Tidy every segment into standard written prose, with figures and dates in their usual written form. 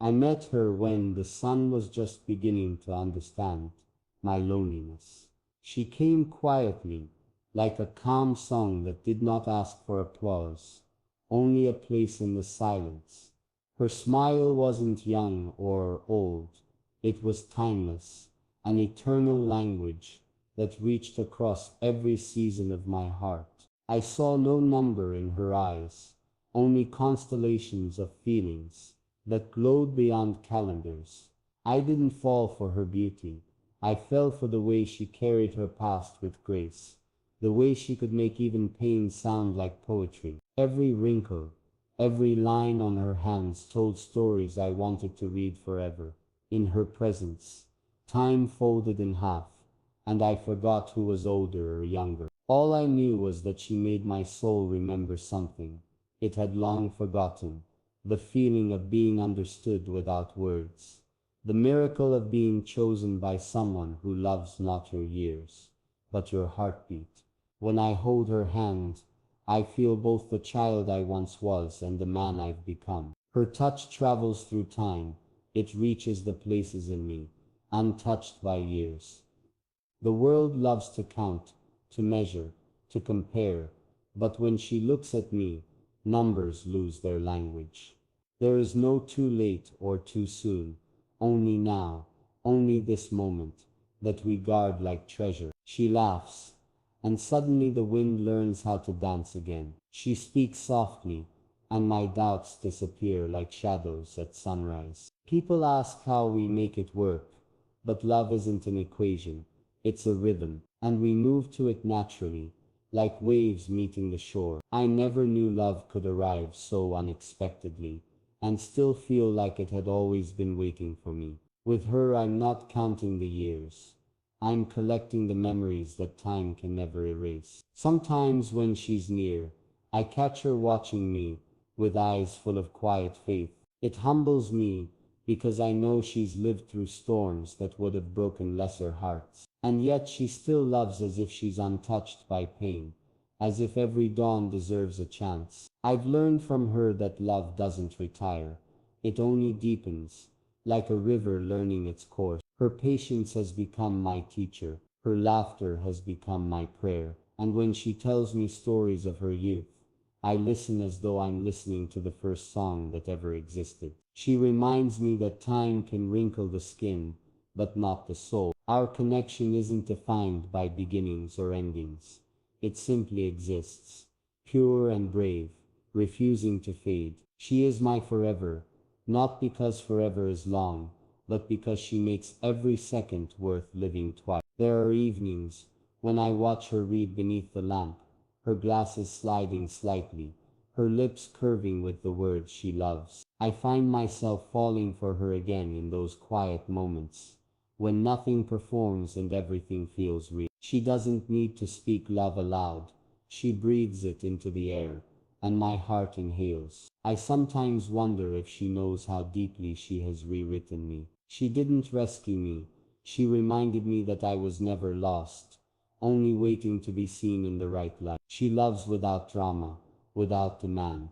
I met her when the sun was just beginning to understand my loneliness. She came quietly, like a calm song that did not ask for applause, only a place in the silence. Her smile wasn't young or old, it was timeless, an eternal language that reached across every season of my heart. I saw no number in her eyes, only constellations of feelings that glowed beyond calendars. I didn't fall for her beauty. I fell for the way she carried her past with grace, the way she could make even pain sound like poetry. Every wrinkle, every line on her hands told stories I wanted to read forever. In her presence, time folded in half, and I forgot who was older or younger. All I knew was that she made my soul remember something it had long forgotten, the feeling of being understood without words, the miracle of being chosen by someone who loves not your years, but your heartbeat. When I hold her hand, I feel both the child I once was and the man I've become. Her touch travels through time, it reaches the places in me, untouched by years. The world loves to count, to measure, to compare, but when she looks at me, numbers lose their language. There is no too late or too soon, only now, only this moment, that we guard like treasure. She laughs, and suddenly the wind learns how to dance again. She speaks softly, and my doubts disappear like shadows at sunrise. People ask how we make it work, but love isn't an equation, it's a rhythm, and we move to it naturally, like waves meeting the shore. I never knew love could arrive so unexpectedly, and still feel like it had always been waiting for me. With her, I'm not counting the years. I'm collecting the memories that time can never erase. Sometimes when she's near, I catch her watching me with eyes full of quiet faith. It humbles me because I know she's lived through storms that would have broken lesser hearts. And yet she still loves as if she's untouched by pain, as if every dawn deserves a chance. I've learned from her that love doesn't retire, it only deepens, like a river learning its course. Her patience has become my teacher, her laughter has become my prayer, and when she tells me stories of her youth, I listen as though I'm listening to the first song that ever existed. She reminds me that time can wrinkle the skin, but not the soul. Our connection isn't defined by beginnings or endings. It simply exists, pure and brave, refusing to fade. She is my forever, not because forever is long, but because she makes every second worth living twice. There are evenings when I watch her read beneath the lamp, her glasses sliding slightly, her lips curving with the words she loves. I find myself falling for her again in those quiet moments, when nothing performs and everything feels real. She doesn't need to speak love aloud, she breathes it into the air, and my heart inhales. I sometimes wonder if she knows how deeply she has rewritten me. She didn't rescue me, she reminded me that I was never lost, only waiting to be seen in the right light. She loves without drama, without demand,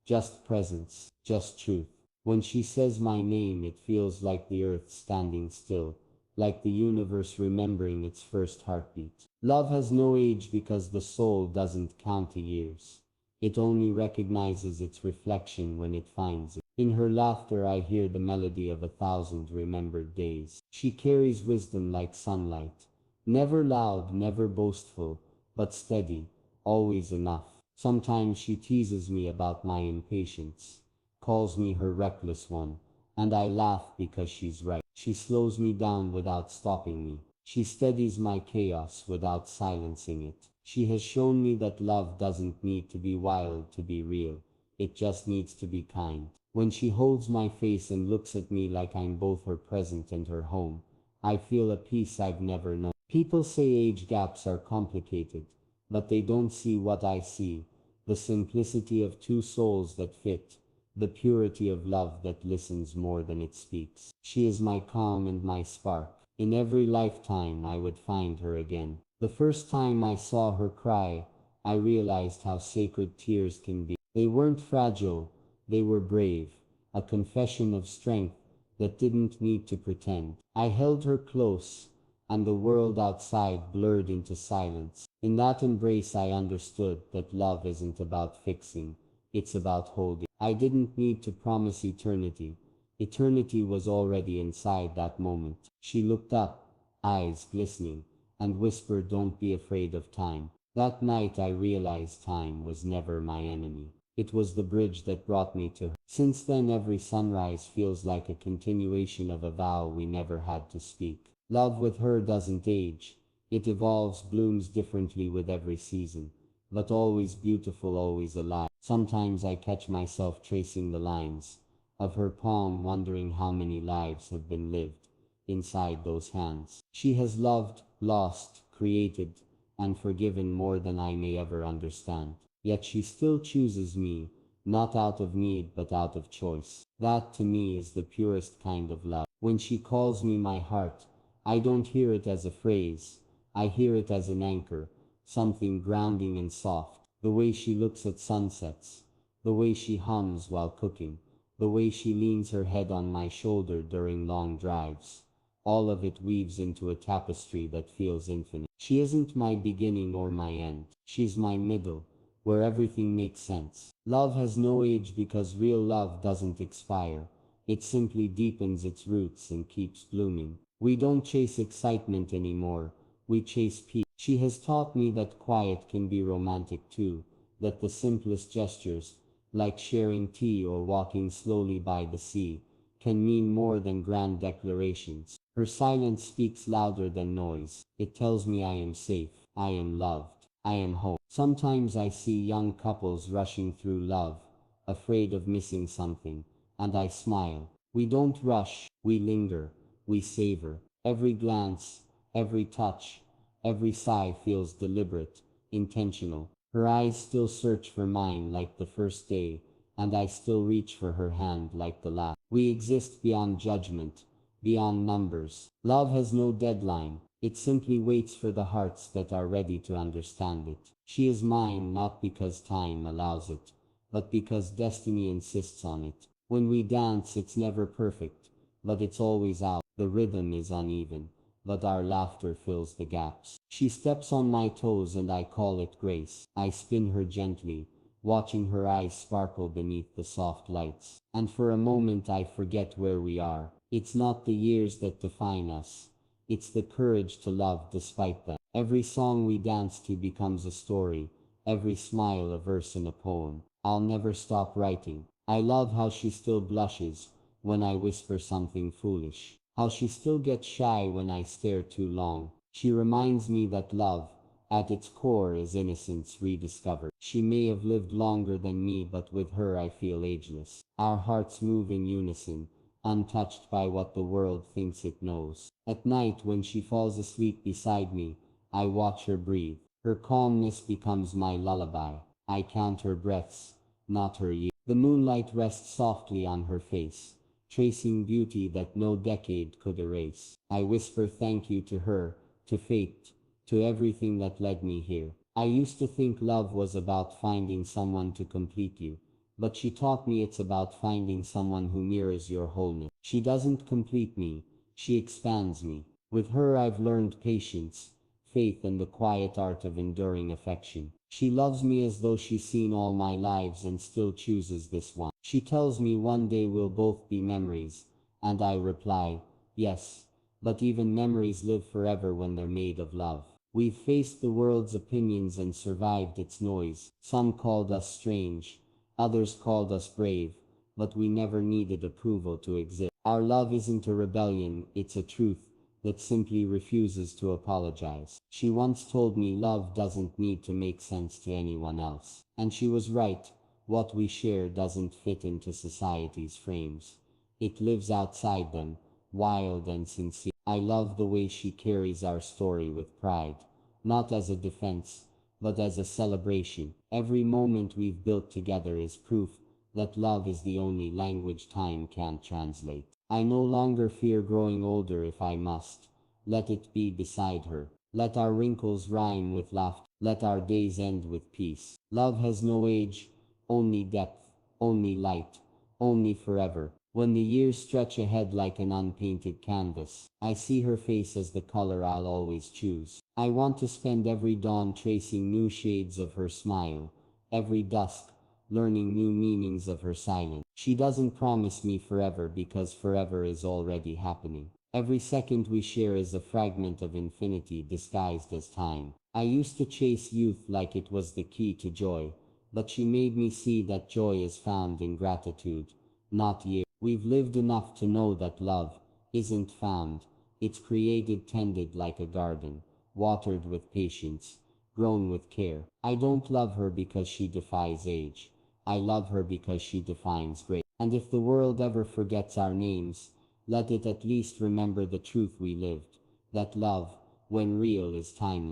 just presence, just truth. When she says my name, it feels like the earth standing still, like the universe remembering its first heartbeat. Love has no age because the soul doesn't count the years. It only recognizes its reflection when it finds it. In her laughter I hear the melody of 1,000 remembered days. She carries wisdom like sunlight, never loud, never boastful, but steady, always enough. Sometimes she teases me about my impatience, calls me her reckless one, and I laugh because she's right. She slows me down without stopping me. She steadies my chaos without silencing it. She has shown me that love doesn't need to be wild to be real. It just needs to be kind. When she holds my face and looks at me like I'm both her present and her home, I feel a peace I've never known. People say age gaps are complicated, but they don't see what I see. The simplicity of two souls that fit, the purity of love that listens more than it speaks. She is my calm and my spark. In every lifetime I would find her again. The first time I saw her cry, I realized how sacred tears can be. They weren't fragile, they were brave, a confession of strength that didn't need to pretend. I held her close, and the world outside blurred into silence. In that embrace, I understood that love isn't about fixing, it's about holding. I didn't need to promise eternity. Eternity was already inside that moment. She looked up, eyes glistening, and whispered, "Don't be afraid of time." That night I realized time was never my enemy. It was the bridge that brought me to her. Since then, every sunrise feels like a continuation of a vow we never had to speak. Love with her doesn't age. It evolves, blooms differently with every season, but always beautiful, always alive. Sometimes I catch myself tracing the lines of her palm, wondering how many lives have been lived inside those hands. She has loved, lost, created, and forgiven more than I may ever understand. Yet she still chooses me, not out of need but out of choice. That to me is the purest kind of love. When she calls me my heart, I don't hear it as a phrase, I hear it as an anchor, something grounding and soft. The way she looks at sunsets, the way she hums while cooking, the way she leans her head on my shoulder during long drives. All of it weaves into a tapestry that feels infinite. She isn't my beginning or my end. She's my middle, where everything makes sense. Love has no age because real love doesn't expire. It simply deepens its roots and keeps blooming. We don't chase excitement anymore. We chase peace. She has taught me that quiet can be romantic too, that the simplest gestures, like sharing tea or walking slowly by the sea, can mean more than grand declarations. Her silence speaks louder than noise. It tells me I am safe, I am loved, I am home. Sometimes I see young couples rushing through love, afraid of missing something, and I smile. We don't rush, we linger, we savor. Every glance, every touch, every sigh feels deliberate, intentional. Her eyes still search for mine like the first day, and I still reach for her hand like the last. We exist beyond judgment, beyond numbers. Love has no deadline. It simply waits for the hearts that are ready to understand it. She is mine not because time allows it, but because destiny insists on it. When we dance, it's never perfect, but it's always out. The rhythm is uneven, but our laughter fills the gaps. She steps on my toes and I call it grace. I spin her gently, watching her eyes sparkle beneath the soft lights. And for a moment I forget where we are. It's not the years that define us. It's the courage to love despite them. Every song we dance to becomes a story, every smile a verse in a poem. I'll never stop writing. I love how she still blushes when I whisper something foolish, how she still gets shy when I stare too long. She reminds me that love, at its core, is innocence rediscovered. She may have lived longer than me, but with her I feel ageless. Our hearts move in unison, untouched by what the world thinks it knows. At night, when she falls asleep beside me, I watch her breathe. Her calmness becomes my lullaby. I count her breaths, not her years. The moonlight rests softly on her face, tracing beauty that no decade could erase. I whisper thank you to her, to fate, to everything that led me here. I used to think love was about finding someone to complete you, but she taught me it's about finding someone who mirrors your wholeness. She doesn't complete me, she expands me. With her I've learned patience, faith, and the quiet art of enduring affection. She loves me as though she's seen all my lives and still chooses this one. She tells me one day we'll both be memories, and I reply, yes, but even memories live forever when they're made of love. We've faced the world's opinions and survived its noise. Some called us strange, others called us brave, but we never needed approval to exist. Our love isn't a rebellion, it's a truth that simply refuses to apologize. She once told me love doesn't need to make sense to anyone else. And she was right. What we share doesn't fit into society's frames. It lives outside them, wild and sincere. I love the way she carries our story with pride, not as a defense, but as a celebration. Every moment we've built together is proof that love is the only language time can't translate. I no longer fear growing older if I must. Let it be beside her. Let our wrinkles rhyme with laughter. Let our days end with peace. Love has no age, only depth, only light, only forever. When the years stretch ahead like an unpainted canvas, I see her face as the color I'll always choose. I want to spend every dawn tracing new shades of her smile, every dusk learning new meanings of her silence. She doesn't promise me forever because forever is already happening. Every second we share is a fragment of infinity disguised as time. I used to chase youth like it was the key to joy, but she made me see that joy is found in gratitude, not years. We've lived enough to know that love isn't found. It's created, tended like a garden, watered with patience, grown with care. I don't love her because she defies age. I love her because she defines grace. And if the world ever forgets our names, let it at least remember the truth we lived, that love, when real, is timeless.